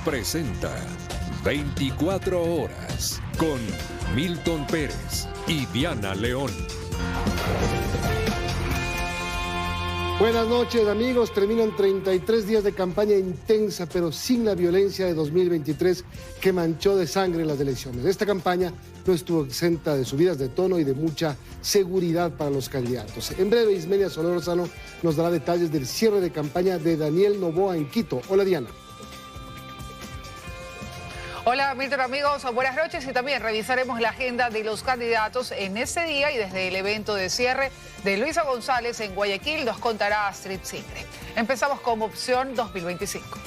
presenta 24 horas con Milton Pérez y Diana León. Buenas noches, amigos. Terminan 33 días de campaña intensa, pero sin la violencia de 2023 que manchó de sangre las elecciones. Esta campaña no estuvo exenta de subidas de tono y de mucha seguridad para los candidatos. En breve, Ismelia Solórzano nos dará detalles del cierre de campaña de Daniel Noboa en Quito. Hola, Diana. Hola Milton, amigos, buenas noches, y también revisaremos la agenda de los candidatos en este día y desde el evento de cierre de Luisa González en Guayaquil nos contará Astrid Singre. Empezamos con Opción 2025.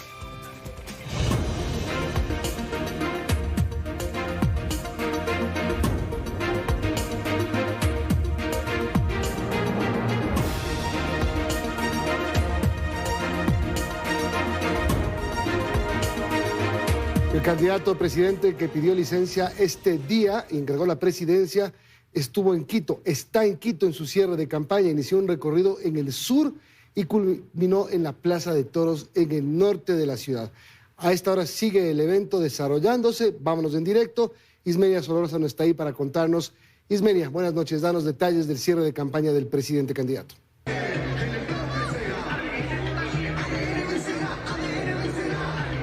El candidato presidente que pidió licencia este día y entregó la presidencia estuvo en Quito, está en Quito en su cierre de campaña, inició un recorrido en el sur y culminó en la Plaza de Toros en el norte de la ciudad. A esta hora sigue el evento desarrollándose, vámonos en directo. Ismelia Solórzano está ahí para contarnos. Ismelia, buenas noches, danos detalles del cierre de campaña del presidente candidato.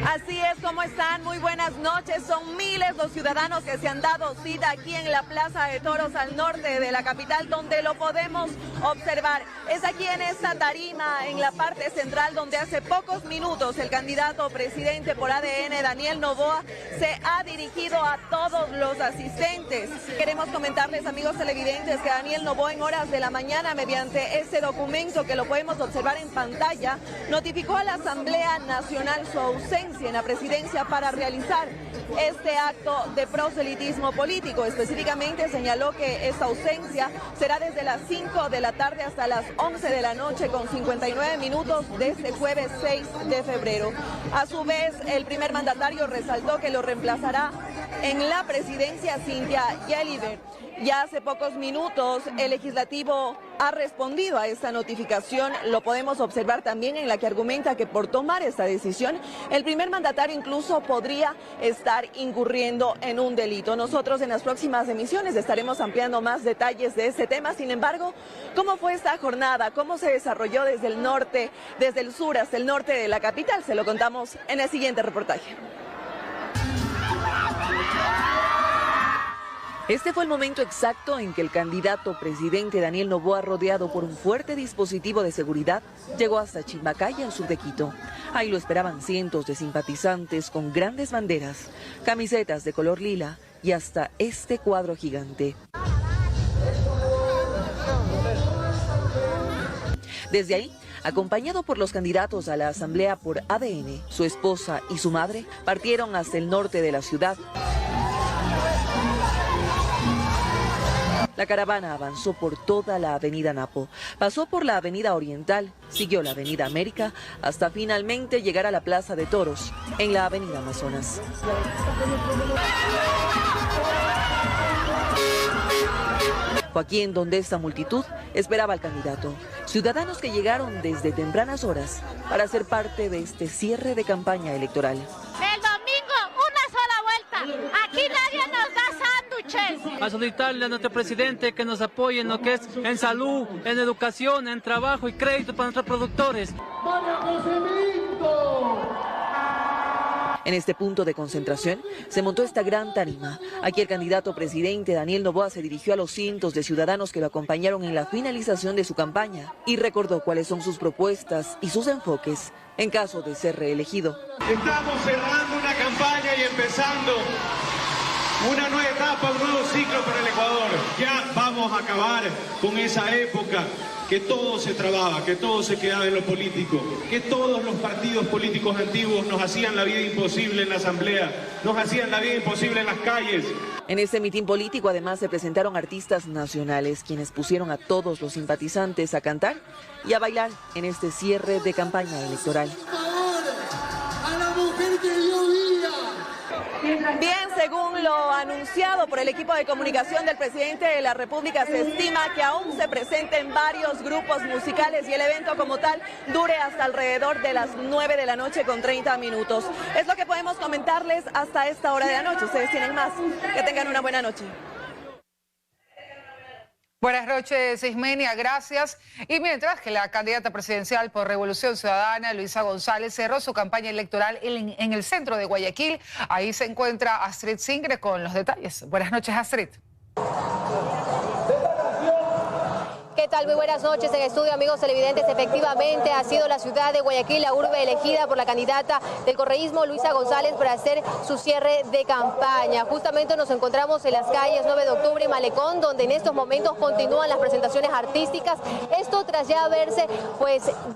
Así es, ¿cómo están? Muy buenas noches. Son miles los ciudadanos que se han dado cita aquí en la Plaza de Toros al norte de la capital, donde lo podemos observar. Es aquí en esta tarima, en la parte central, donde hace pocos minutos el candidato presidente por ADN, Daniel Noboa, se ha dirigido a todos los asistentes. Queremos comentarles, amigos televidentes, que Daniel Noboa en horas de la mañana, mediante este documento que lo podemos observar en pantalla, notificó a la Asamblea Nacional su ausencia en la presidencia para realizar este acto de proselitismo político. Específicamente señaló que esta ausencia será desde las 5 de la tarde hasta las 11 de la noche con 59 minutos de este jueves 6 de febrero. A su vez, el primer mandatario resaltó que lo reemplazará en la presidencia Cynthia Gelibert. Ya hace pocos minutos el legislativo ha respondido a esta notificación. Lo podemos observar también en la que argumenta que por tomar esta decisión el primer mandatario incluso podría estar incurriendo en un delito. Nosotros en las próximas emisiones estaremos ampliando más detalles de este tema. Sin embargo, ¿cómo fue esta jornada? ¿Cómo se desarrolló desde el norte, desde el sur hasta el norte de la capital? Se lo contamos en el siguiente reportaje. Este fue el momento exacto en que el candidato presidente Daniel Noboa, rodeado por un fuerte dispositivo de seguridad, llegó hasta Chimbacay, al sur de Quito. Ahí lo esperaban cientos de simpatizantes con grandes banderas, camisetas de color lila y hasta este cuadro gigante. Desde ahí, acompañado por los candidatos a la Asamblea por ADN, su esposa y su madre, partieron hasta el norte de la ciudad. La caravana avanzó por toda la avenida Napo, pasó por la avenida Oriental, siguió la avenida América, hasta finalmente llegar a la Plaza de Toros, en la avenida Amazonas. Fue aquí en donde esta multitud esperaba al candidato. Ciudadanos que llegaron desde tempranas horas para ser parte de este cierre de campaña electoral. El domingo, una sola vuelta. Aquí nadie nos da sándwiches. A solicitarle a nuestro presidente que nos apoye en lo que es en salud, en educación, en trabajo y crédito para nuestros productores. En este punto de concentración se montó esta gran tarima. Aquí el candidato presidente Daniel Noboa se dirigió a los cientos de ciudadanos que lo acompañaron en la finalización de su campaña y recordó cuáles son sus propuestas y sus enfoques en caso de ser reelegido. Estamos cerrando una campaña y empezando una nueva etapa, un nuevo ciclo para el Ecuador. Ya vamos a acabar con esa época que todo se trababa, que todo se quedaba en lo político, que todos los partidos políticos antiguos nos hacían la vida imposible en la asamblea, nos hacían la vida imposible en las calles. En este mitin político además se presentaron artistas nacionales, quienes pusieron a todos los simpatizantes a cantar y a bailar en este cierre de campaña electoral. A la mujer que yo vi. Bien, Según lo anunciado por el equipo de comunicación del presidente de la República, se estima que aún se presenten varios grupos musicales y el evento como tal dure hasta alrededor de las 9 de la noche con 30 minutos. Es lo que podemos comentarles hasta esta hora de la noche. Ustedes tienen más. Que tengan una buena noche. Buenas noches, Ismenia, gracias. Y mientras que la candidata presidencial por Revolución Ciudadana, Luisa González, cerró su campaña electoral en el centro de Guayaquil, ahí se encuentra Astrid Singre con los detalles. Buenas noches, Astrid. ¿Qué tal? Muy buenas noches en estudio, amigos televidentes. Efectivamente ha sido la ciudad de Guayaquil la urbe elegida por la candidata del correísmo, Luisa González, para hacer su cierre de campaña. Justamente nos encontramos en las calles 9 de octubre y Malecón, donde en estos momentos continúan las presentaciones artísticas. Esto tras ya haberse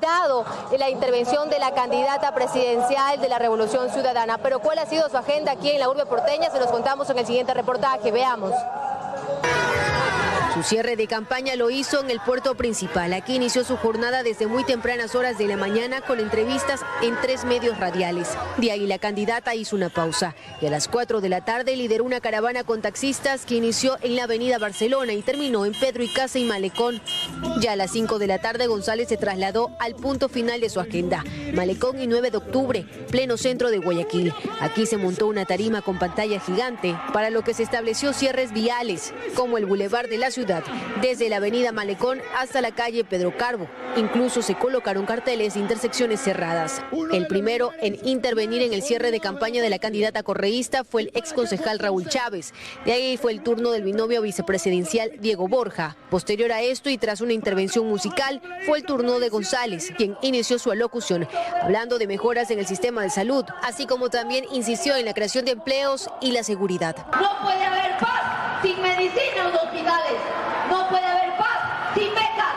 dado la intervención de la candidata presidencial de la Revolución Ciudadana. Pero ¿cuál ha sido su agenda aquí en la urbe porteña? Se los contamos en el siguiente reportaje. Veamos. Su cierre de campaña lo hizo en el puerto principal. Aquí inició su jornada desde muy tempranas horas de la mañana con entrevistas en 3 medios radiales. De ahí la candidata hizo una pausa y a las 4 de la tarde lideró una caravana con taxistas que inició en la avenida Barcelona y terminó en Pedro Icaza y Malecón. Ya a las 5 de la tarde González se trasladó al punto final de su agenda, Malecón y 9 de octubre, pleno centro de Guayaquil. Aquí se montó una tarima con pantalla gigante, para lo que se estableció cierres viales, como el Boulevard de la Ciudad, desde la avenida Malecón hasta la calle Pedro Carbo. Incluso se colocaron carteles de intersecciones cerradas. El primero en intervenir en el cierre de campaña de la candidata correísta fue el exconcejal Raúl Chávez. De ahí fue el turno del binomio vicepresidencial Diego Borja. Posterior a esto y tras una intervención musical, fue el turno de González, quien inició su alocución, hablando de mejoras en el sistema de salud, así como también insistió en la creación de empleos y la seguridad. No puede haber paz sin medicina en los hospitales. No puede haber paz sin becas,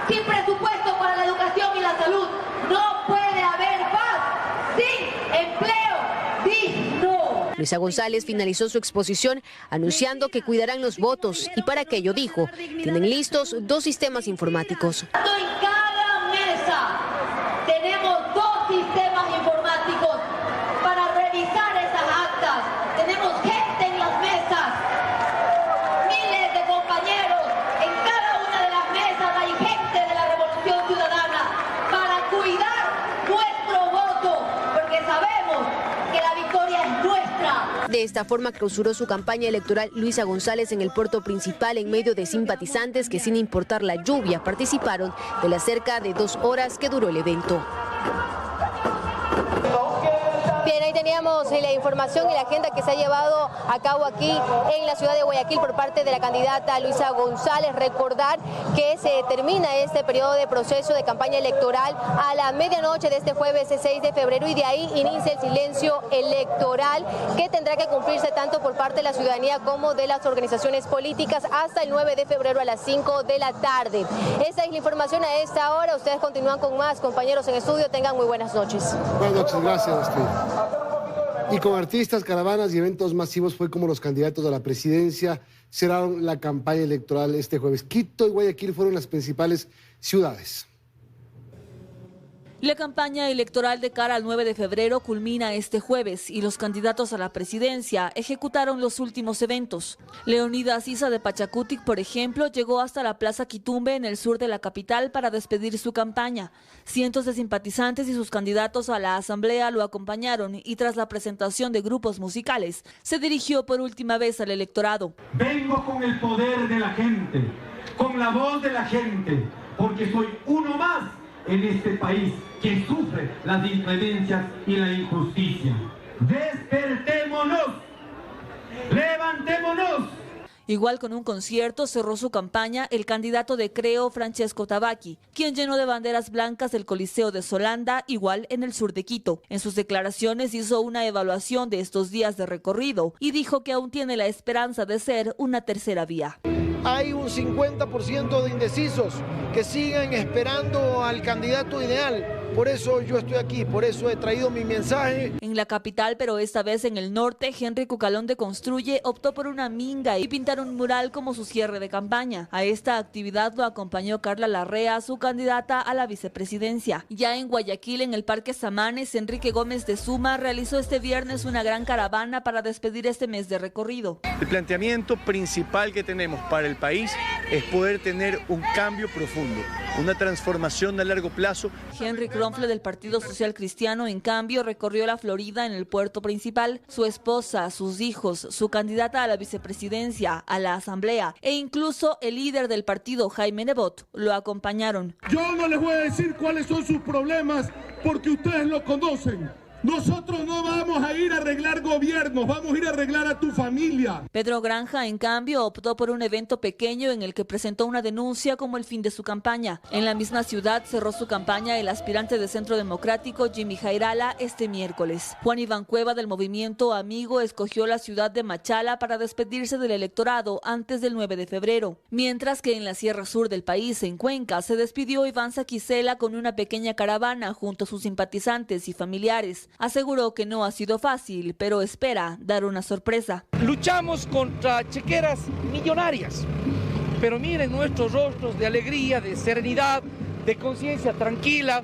sin presupuesto para la educación y la salud. No puede haber paz sin empleo digno. Luisa González finalizó su exposición anunciando que cuidarán los votos y para aquello dijo, tienen listos 2 sistemas informáticos. En cada mesa tenemos 2 sistemas informáticos para revisar esas actas. Tenemos gente en las mesas. De esta forma clausuró su campaña electoral Luisa González en el puerto principal en medio de simpatizantes que sin importar la lluvia participaron de las cerca de 2 horas que duró el evento. Bien, ahí teníamos la información y la agenda que se ha llevado a cabo aquí en la ciudad de Guayaquil por parte de la candidata Luisa González. Recordar que se termina este periodo de proceso de campaña electoral a la medianoche de este jueves 6 de febrero y de ahí inicia el silencio electoral que tendrá que cumplirse tanto por parte de la ciudadanía como de las organizaciones políticas hasta el 9 de febrero a las 5 de la tarde. Esa es la información a esta hora. Ustedes continúan con más, compañeros en estudio. Tengan muy buenas noches. Buenas noches, gracias, Astrid. Y con artistas, caravanas y eventos masivos fue como los candidatos a la presidencia cerraron la campaña electoral este jueves. Quito y Guayaquil fueron las principales ciudades. La campaña electoral de cara al 9 de febrero culmina este jueves y los candidatos a la presidencia ejecutaron los últimos eventos. Leonidas Issa de Pachacutic, por ejemplo, llegó hasta la Plaza Quitumbe en el sur de la capital para despedir su campaña. Cientos de simpatizantes y sus candidatos a la asamblea lo acompañaron y tras la presentación de grupos musicales, se dirigió por última vez al electorado. Vengo con el poder de la gente, con la voz de la gente, porque soy uno más en este país que sufre las inclemencias y la injusticia. ¡Despertémonos! ¡Levantémonos! Igual con un concierto cerró su campaña el candidato de Creo, Francesco Tabaqui, quien llenó de banderas blancas el Coliseo de Solanda, igual en el sur de Quito. En sus declaraciones hizo una evaluación de estos días de recorrido y dijo que aún tiene la esperanza de ser una tercera vía. Hay un 50% de indecisos que siguen esperando al candidato ideal. Por eso yo estoy aquí, por eso he traído mi mensaje. En la capital, pero esta vez en el norte, Henry Cucalón de Construye optó por una minga y pintar un mural como su cierre de campaña. A esta actividad lo acompañó Carla Larrea, su candidata a la vicepresidencia. Ya en Guayaquil, en el Parque Samanes, Enrique Gómez de Suma realizó este viernes una gran caravana para despedir este mes de recorrido. El planteamiento principal que tenemos para el país es poder tener un cambio profundo, una transformación a largo plazo. Henry Kronfle del Partido Social Cristiano, en cambio, recorrió la Florida en el puerto principal. Su esposa, sus hijos, su candidata a la vicepresidencia, a la asamblea e incluso el líder del partido, Jaime Nebot, lo acompañaron. Yo no les voy a decir cuáles son sus problemas porque ustedes lo conocen. Nosotros no vamos a ir a arreglar gobiernos, vamos a ir a arreglar a tu familia. Pedro Granja, en cambio, optó por un evento pequeño en el que presentó una denuncia como el fin de su campaña. En la misma ciudad cerró su campaña el aspirante de Centro Democrático Jimmy Jairala este miércoles. Juan Iván Cueva del Movimiento Amigo escogió la ciudad de Machala para despedirse del electorado antes del 9 de febrero. Mientras que en la Sierra Sur del país, en Cuenca, se despidió Iván Saquicela con una pequeña caravana junto a sus simpatizantes y familiares. Aseguró que no ha sido fácil, pero espera dar una sorpresa. Luchamos contra chequeras millonarias, pero miren nuestros rostros de alegría, de serenidad, de conciencia tranquila,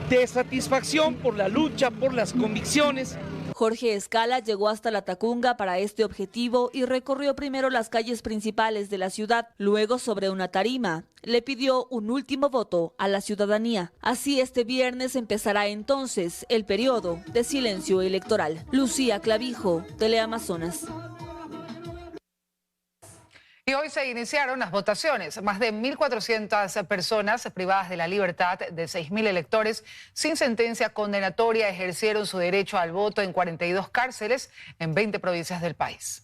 de satisfacción por la lucha, por las convicciones. Jorge Escala llegó hasta la Tacunga para este objetivo y recorrió primero las calles principales de la ciudad. Luego, sobre una tarima, le pidió un último voto a la ciudadanía. Así, este viernes empezará entonces el periodo de silencio electoral. Lucía Clavijo, Teleamazonas. Y hoy se iniciaron las votaciones. Más de 1.400 personas privadas de la libertad de 6.000 electores sin sentencia condenatoria ejercieron su derecho al voto en 42 cárceles en 20 provincias del país.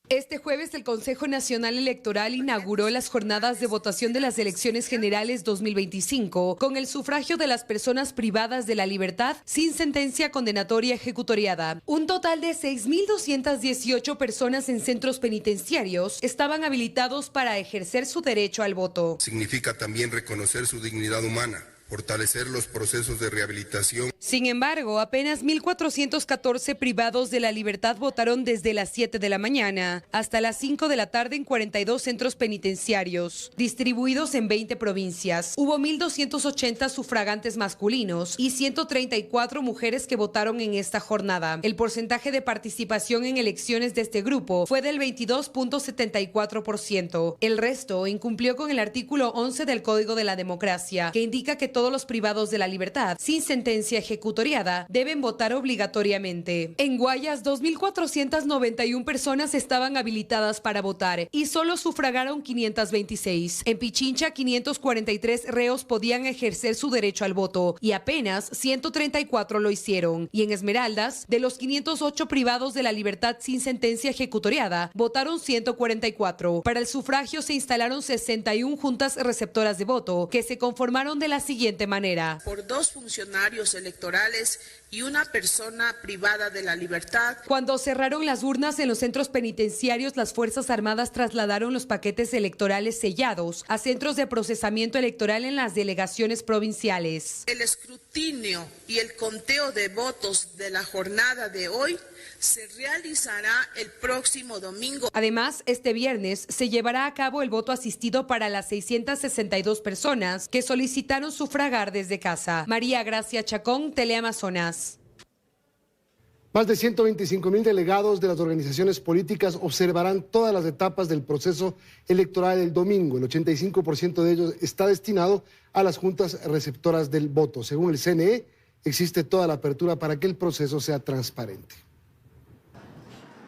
Este jueves el Consejo Nacional Electoral inauguró las jornadas de votación de las elecciones generales 2025 con el sufragio de las personas privadas de la libertad sin sentencia condenatoria ejecutoriada. Un total de 6.218 personas en centros penitenciarios estaban habilitados para ejercer su derecho al voto. Significa también reconocer su dignidad humana, fortalecer los procesos de rehabilitación. Sin embargo, apenas 1.414 privados de la libertad votaron desde las 7 de la mañana hasta las 5 de la tarde en 42 centros penitenciarios, distribuidos en 20 provincias. Hubo 1.280 sufragantes masculinos y 134 mujeres que votaron en esta jornada. El porcentaje de participación en elecciones de este grupo fue del 22.74%. El resto incumplió con el artículo 11 del Código de la Democracia, que indica que todos los privados de la libertad sin sentencia ejecutoriada deben votar obligatoriamente. En Guayas, 2.491 personas estaban habilitadas para votar y solo sufragaron 526. En Pichincha, 543 reos podían ejercer su derecho al voto y apenas 134 lo hicieron. Y en Esmeraldas, de los 508 privados de la libertad sin sentencia ejecutoriada, votaron 144. Para el sufragio se instalaron 61 juntas receptoras de voto que se conformaron de la siguiente manera. Por 2 funcionarios electorales y una persona privada de la libertad. Cuando cerraron las urnas en los centros penitenciarios, las Fuerzas Armadas trasladaron los paquetes electorales sellados a centros de procesamiento electoral en las delegaciones provinciales. El escrutinio y el conteo de votos de la jornada de hoy se realizará el próximo domingo. Además, este viernes se llevará a cabo el voto asistido para las 662 personas que solicitaron sufragar desde casa. María Gracia Chacón, Teleamazonas. Más de 125.000 delegados de las organizaciones políticas observarán todas las etapas del proceso electoral el domingo. El 85% de ellos está destinado a las juntas receptoras del voto. Según el CNE, existe toda la apertura para que el proceso sea transparente.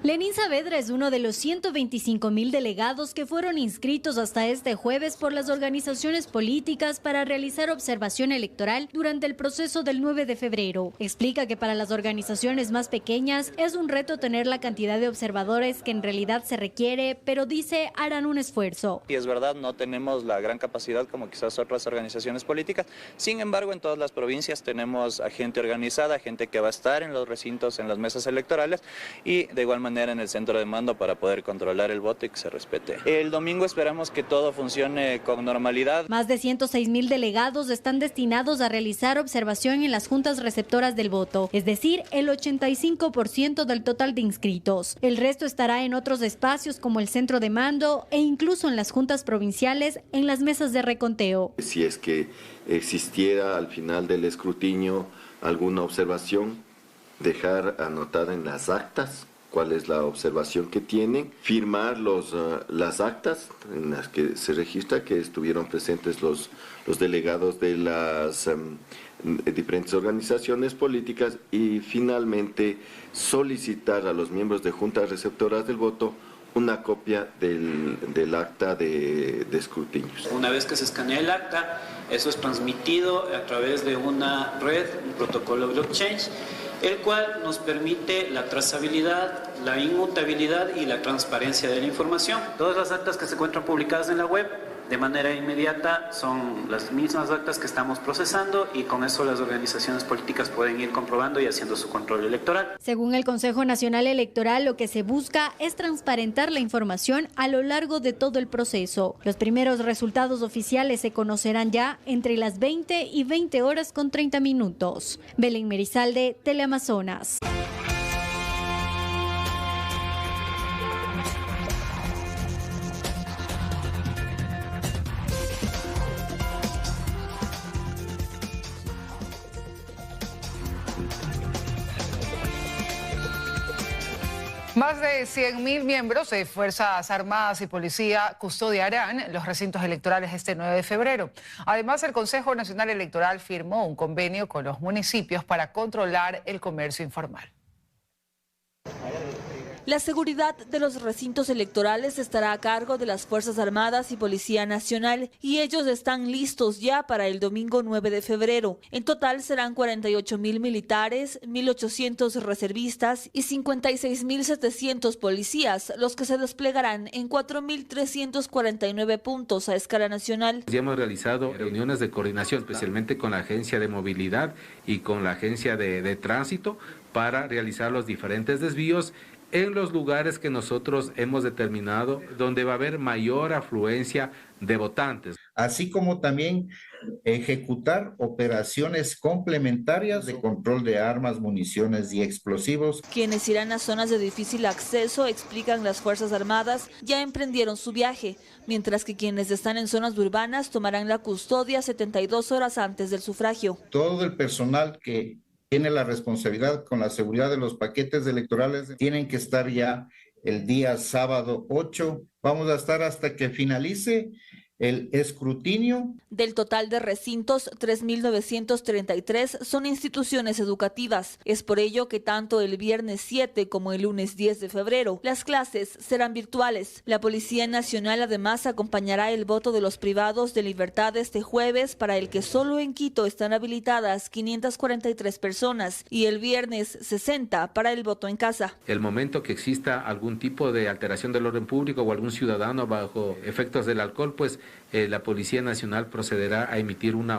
Lenín Saavedra es uno de los 125.000 delegados que fueron inscritos hasta este jueves por las organizaciones políticas para realizar observación electoral durante el proceso del 9 de febrero. Explica que para las organizaciones más pequeñas es un reto tener la cantidad de observadores que en realidad se requiere, pero dice harán un esfuerzo. Y es verdad, no tenemos la gran capacidad como quizás otras organizaciones políticas. Sin embargo, en todas las provincias tenemos a gente organizada, gente que va a estar en los recintos, en las mesas electorales y de igual manera manera en el centro de mando para poder controlar el voto y que se respete. El domingo esperamos que todo funcione con normalidad. Más de 106,000 delegados están destinados a realizar observación en las juntas receptoras del voto, es decir, el 85% del total de inscritos. El resto estará en otros espacios como el centro de mando e incluso en las juntas provinciales en las mesas de reconteo. Si es que existiera al final del escrutinio alguna observación, dejar anotada en las actas cuál es la observación que tienen, firmar las actas en las que se registra que estuvieron presentes los delegados de las diferentes organizaciones políticas y finalmente solicitar a los miembros de juntas receptoras del voto una copia del acta de escrutinios. Una vez que se escanea el acta, eso es transmitido a través de una red, un protocolo blockchain, el cual nos permite la trazabilidad, la inmutabilidad y la transparencia de la información. Todas las actas que se encuentran publicadas en la web de manera inmediata son las mismas actas que estamos procesando y con eso las organizaciones políticas pueden ir comprobando y haciendo su control electoral. Según el Consejo Nacional Electoral, lo que se busca es transparentar la información a lo largo de todo el proceso. Los primeros resultados oficiales se conocerán ya entre las 20 y 20 horas con 30 minutos. Belén Merizalde, Teleamazonas. Más de 100.000 miembros de Fuerzas Armadas y Policía custodiarán los recintos electorales este 9 de febrero. Además, el Consejo Nacional Electoral firmó un convenio con los municipios para controlar el comercio informal. La seguridad de los recintos electorales estará a cargo de las Fuerzas Armadas y Policía Nacional y ellos están listos ya para el domingo 9 de febrero. En total serán 48.000 militares, 1.800 reservistas y 56.700 policías los que se desplegarán en 4.349 puntos a escala nacional. Ya hemos realizado reuniones de coordinación, especialmente con la Agencia de Movilidad y con la Agencia de Tránsito para realizar los diferentes desvíos en los lugares que nosotros hemos determinado donde va a haber mayor afluencia de votantes. Así como también ejecutar operaciones complementarias de control de armas, municiones y explosivos. Quienes irán a zonas de difícil acceso, explican las Fuerzas Armadas, ya emprendieron su viaje, mientras que quienes están en zonas urbanas tomarán la custodia 72 horas antes del sufragio. Todo el personal que tiene la responsabilidad con la seguridad de los paquetes electorales, tienen que estar ya el día sábado 8. Vamos a estar hasta que finalice el escrutinio. Del total de recintos, 3.933 son instituciones educativas. Es por ello que tanto el viernes 7 como el lunes 10 de febrero, las clases serán virtuales. La Policía Nacional además acompañará el voto de los privados de libertad este jueves, para el que solo en Quito están habilitadas 543 personas y el viernes 60 para el voto en casa. El momento que exista algún tipo de alteración del orden público o algún ciudadano bajo efectos del alcohol, pues la Policía Nacional procederá a emitir una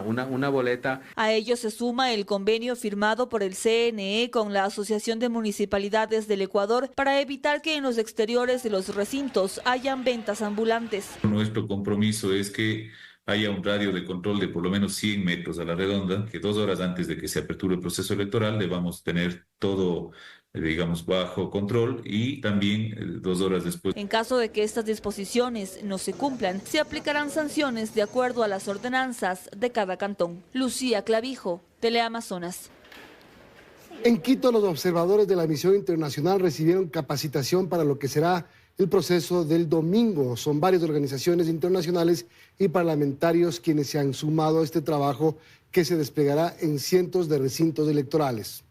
boleta. A ello se suma el convenio firmado por el CNE con la Asociación de Municipalidades del Ecuador para evitar que en los exteriores de los recintos hayan ventas ambulantes. Nuestro compromiso es que haya un radio de control de por lo menos 100 metros a la redonda, que 2 horas antes de que se aperture el proceso electoral debamos tener todo, digamos, bajo control, y también 2 horas después. En caso de que estas disposiciones no se cumplan, se aplicarán sanciones de acuerdo a las ordenanzas de cada cantón. Lucía Clavijo, Teleamazonas. En Quito, los observadores de la misión internacional recibieron capacitación para lo que será el proceso del domingo. Son varias organizaciones internacionales y parlamentarios quienes se han sumado a este trabajo que se desplegará en cientos de recintos electorales.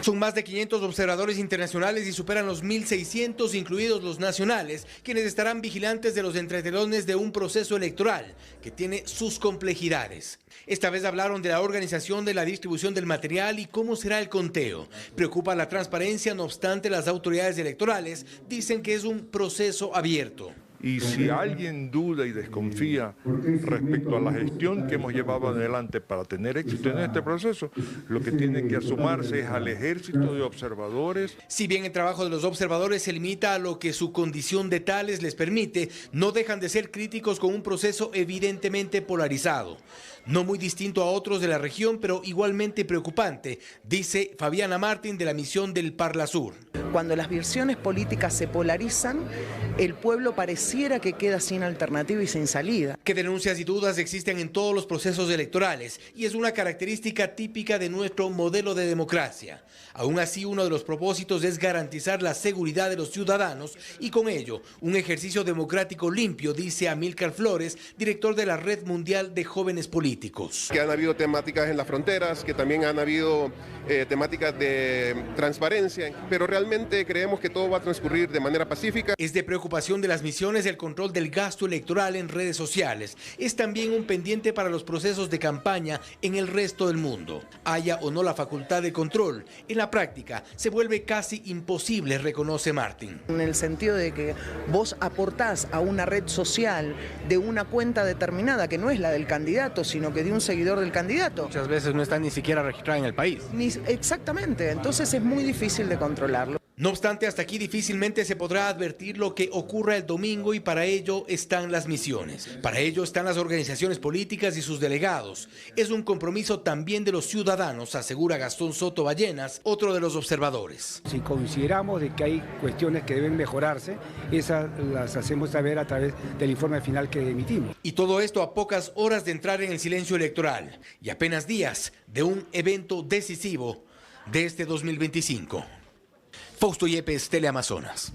Son más de 500 observadores internacionales y superan los 1.600, incluidos los nacionales, quienes estarán vigilantes de los entretelones de un proceso electoral que tiene sus complejidades. Esta vez hablaron de la organización de la distribución del material y cómo será el conteo. Preocupa la transparencia, no obstante, las autoridades electorales dicen que es un proceso abierto. Y si alguien duda y desconfía respecto a la gestión que hemos llevado adelante para tener éxito en este proceso, lo que tiene que asomarse es al ejército de observadores. Si bien el trabajo de los observadores se limita a lo que su condición de tales les permite, no dejan de ser críticos con un proceso evidentemente polarizado. No muy distinto a otros de la región, pero igualmente preocupante, dice Fabiana Martín de la misión del Parlasur. Cuando las versiones políticas se polarizan, el pueblo pareciera que queda sin alternativa y sin salida. Que denuncias y dudas existen en todos los procesos electorales y es una característica típica de nuestro modelo de democracia. Aún así, uno de los propósitos es garantizar la seguridad de los ciudadanos y con ello un ejercicio democrático limpio, dice Amílcar Flores, director de la Red Mundial de Jóvenes Políticos. Que han habido temáticas en las fronteras, que también han habido temáticas de transparencia, pero realmente creemos que todo va a transcurrir de manera pacífica. Es de preocupación de las misiones el control del gasto electoral en redes sociales. Es también un pendiente para los procesos de campaña en el resto del mundo. Haya o no la facultad de control, en la práctica se vuelve casi imposible, reconoce Martín. En el sentido de que vos aportás a una red social de una cuenta determinada que no es la del candidato, sino que de un seguidor del candidato. Muchas veces no está ni siquiera registrada en el país. Exactamente, entonces es muy difícil de controlarlo. No obstante, hasta aquí difícilmente se podrá advertir lo que ocurra el domingo y para ello están las misiones. Para ello están las organizaciones políticas y sus delegados. Es un compromiso también de los ciudadanos, asegura Gastón Soto Ballenas, otro de los observadores. Si consideramos de que hay cuestiones que deben mejorarse, esas las hacemos saber a través del informe final que emitimos. Y todo esto a pocas horas de entrar en el silencio electoral y apenas días de un evento decisivo de este 2025. Fausto Yepes, Teleamazonas.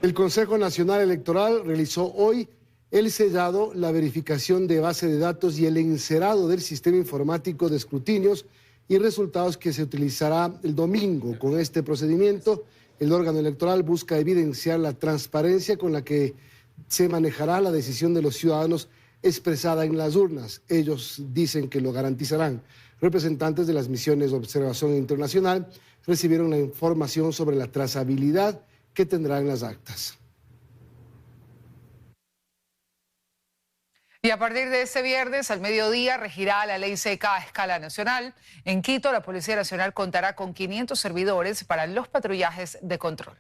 El Consejo Nacional Electoral realizó hoy el sellado, la verificación de base de datos y el encerado del sistema informático de escrutinios y resultados que se utilizará el domingo. Con este procedimiento, el órgano electoral busca evidenciar la transparencia con la que se manejará la decisión de los ciudadanos expresada en las urnas. Ellos dicen que lo garantizarán. Representantes de las misiones de observación internacional recibieron la información sobre la trazabilidad que tendrán las actas. Y a partir de este viernes, al mediodía, regirá la ley seca a escala nacional. En Quito, la Policía Nacional contará con 500 servidores para los patrullajes de control.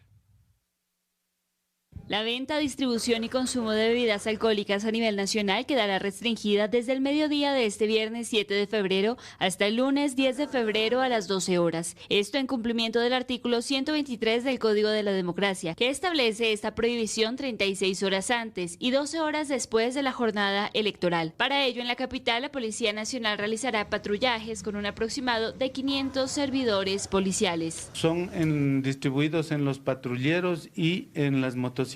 La venta, distribución y consumo de bebidas alcohólicas a nivel nacional quedará restringida desde el mediodía de este viernes 7 de febrero hasta el lunes 10 de febrero a las 12 horas. Esto en cumplimiento del artículo 123 del Código de la Democracia, que establece esta prohibición 36 horas antes y 12 horas después de la jornada electoral. Para ello, en la capital, la Policía Nacional realizará patrullajes con un aproximado de 500 servidores policiales. Son distribuidos en los patrulleros y en las motocicletas.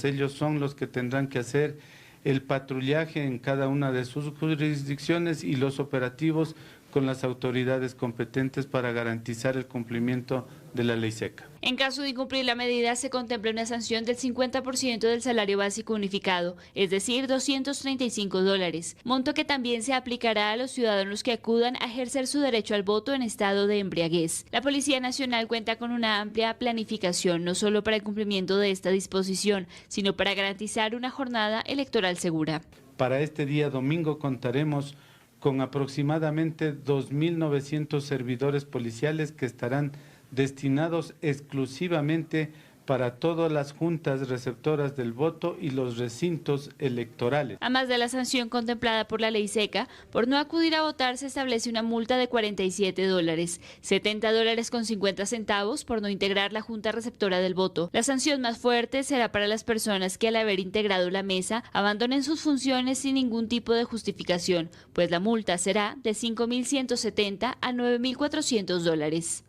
Ellos son los que tendrán que hacer el patrullaje en cada una de sus jurisdicciones y los operativos con las autoridades competentes para garantizar el cumplimiento de la ley seca. En caso de incumplir la medida, se contempla una sanción del 50% del salario básico unificado, es decir, $235, monto que también se aplicará a los ciudadanos que acudan a ejercer su derecho al voto en estado de embriaguez. La Policía Nacional cuenta con una amplia planificación, no solo para el cumplimiento de esta disposición, sino para garantizar una jornada electoral segura. Para este día domingo contaremos con aproximadamente 2.900 servidores policiales que estarán destinados exclusivamente para todas las juntas receptoras del voto y los recintos electorales. Además de la sanción contemplada por la ley seca, por no acudir a votar se establece una multa de $47, $70.50 por no integrar la junta receptora del voto. La sanción más fuerte será para las personas que al haber integrado la mesa abandonen sus funciones sin ningún tipo de justificación, pues la multa será de $5.170 a $9.400.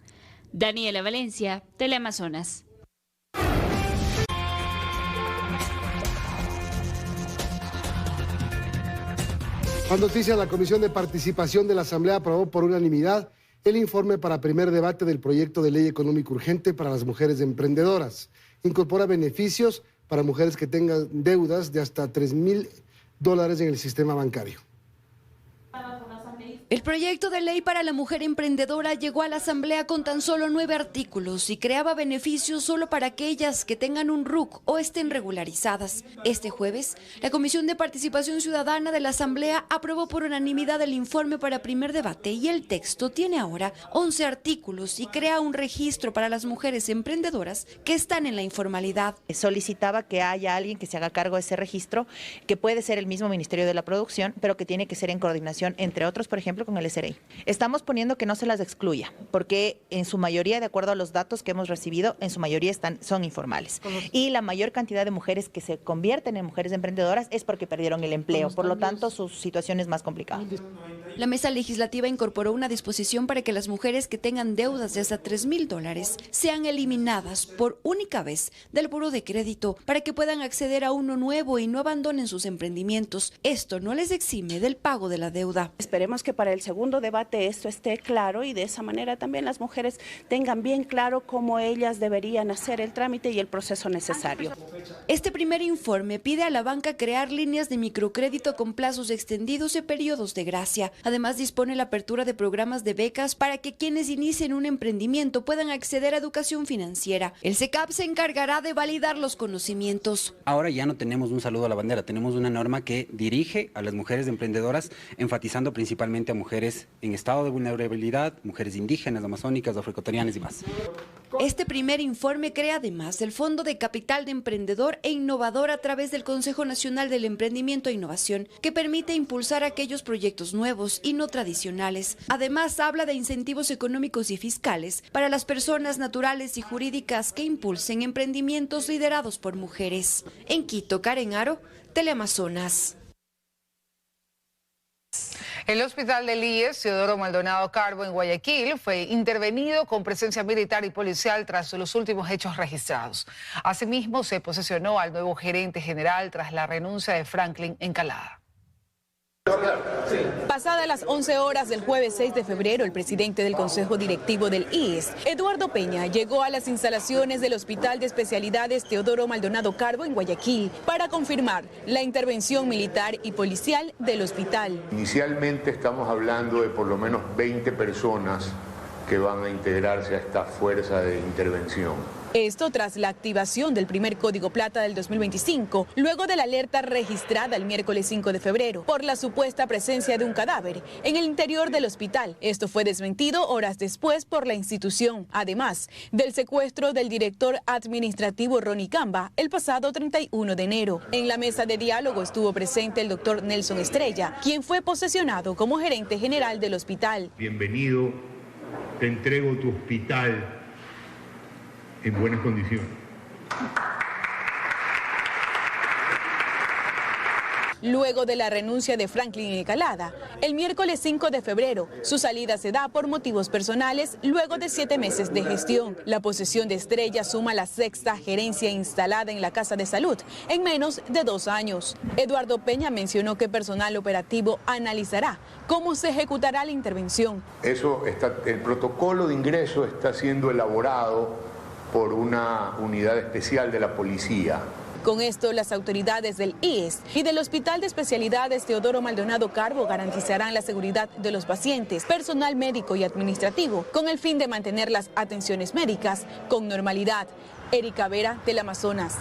Daniela Valencia, Teleamazonas. Más noticias, la Comisión de Participación de la Asamblea aprobó por unanimidad el informe para primer debate del proyecto de ley económico urgente para las mujeres emprendedoras. Incorpora beneficios para mujeres que tengan deudas de hasta $3.000 en el sistema bancario. El proyecto de ley para la mujer emprendedora llegó a la Asamblea con tan solo 9 artículos y creaba beneficios solo para aquellas que tengan un RUC o estén regularizadas. Este jueves, la Comisión de Participación Ciudadana de la Asamblea aprobó por unanimidad el informe para primer debate y el texto tiene ahora 11 artículos y crea un registro para las mujeres emprendedoras que están en la informalidad. Solicitaba que haya alguien que se haga cargo de ese registro, que puede ser el mismo Ministerio de la Producción, pero que tiene que ser en coordinación, entre otros, por ejemplo, con el SRI. Estamos poniendo que no se las excluya, porque en su mayoría, de acuerdo a los datos que hemos recibido, en su mayoría son informales. Y la mayor cantidad de mujeres que se convierten en mujeres emprendedoras es porque perdieron el empleo, por lo tanto su situación es más complicada. La mesa legislativa incorporó una disposición para que las mujeres que tengan deudas de hasta $3,000 sean eliminadas por única vez del buró de crédito para que puedan acceder a uno nuevo y no abandonen sus emprendimientos. Esto no les exime del pago de la deuda. Esperemos que para el segundo debate esto esté claro y de esa manera también las mujeres tengan bien claro cómo ellas deberían hacer el trámite y el proceso necesario. Este primer informe pide a la banca crear líneas de microcrédito con plazos extendidos y periodos de gracia. Además, dispone la apertura de programas de becas para que quienes inicien un emprendimiento puedan acceder a educación financiera. El SECAP se encargará de validar los conocimientos. Ahora ya no tenemos un saludo a la bandera, tenemos una norma que dirige a las mujeres emprendedoras, enfatizando principalmente a mujeres en estado de vulnerabilidad, mujeres indígenas, amazónicas, afroecuatorianas y más. Este primer informe crea además el Fondo de Capital de Emprendedor e Innovador a través del Consejo Nacional del Emprendimiento e Innovación, que permite impulsar aquellos proyectos nuevos y no tradicionales. Además, habla de incentivos económicos y fiscales para las personas naturales y jurídicas que impulsen emprendimientos liderados por mujeres. En Quito, Karen Aro, Teleamazonas. El hospital del IES, Teodoro Maldonado Carbo, en Guayaquil, fue intervenido con presencia militar y policial tras los últimos hechos registrados. Asimismo, se posesionó al nuevo gerente general tras la renuncia de Franklin Encalada. Pasadas las 11 horas del jueves 6 de febrero, el presidente del Consejo Directivo del IES, Eduardo Peña, llegó a las instalaciones del Hospital de Especialidades Teodoro Maldonado Carbo en Guayaquil para confirmar la intervención militar y policial del hospital. Inicialmente estamos hablando de por lo menos 20 personas que van a integrarse a esta fuerza de intervención. Esto tras la activación del primer Código Plata del 2025, luego de la alerta registrada el miércoles 5 de febrero por la supuesta presencia de un cadáver en el interior del hospital. Esto fue desmentido horas después por la institución, además del secuestro del director administrativo Ronnie Camba el pasado 31 de enero. En la mesa de diálogo estuvo presente el doctor Nelson Estrella, quien fue posesionado como gerente general del hospital. Bienvenido, te entrego tu hospital en buenas condiciones. Luego de la renuncia de Franklin Encalada, el miércoles 5 de febrero, su salida se da por motivos personales luego de 7 meses de gestión. La posesión de Estrella suma la 6ª gerencia instalada en la Casa de Salud en menos de 2 años. Eduardo Peña mencionó que personal operativo analizará cómo se ejecutará la intervención. El protocolo de ingreso está siendo elaborado por una unidad especial de la policía. Con esto, las autoridades del IES y del Hospital de Especialidades Teodoro Maldonado Carbo garantizarán la seguridad de los pacientes, personal médico y administrativo, con el fin de mantener las atenciones médicas con normalidad. Erika Vera, Teleamazonas.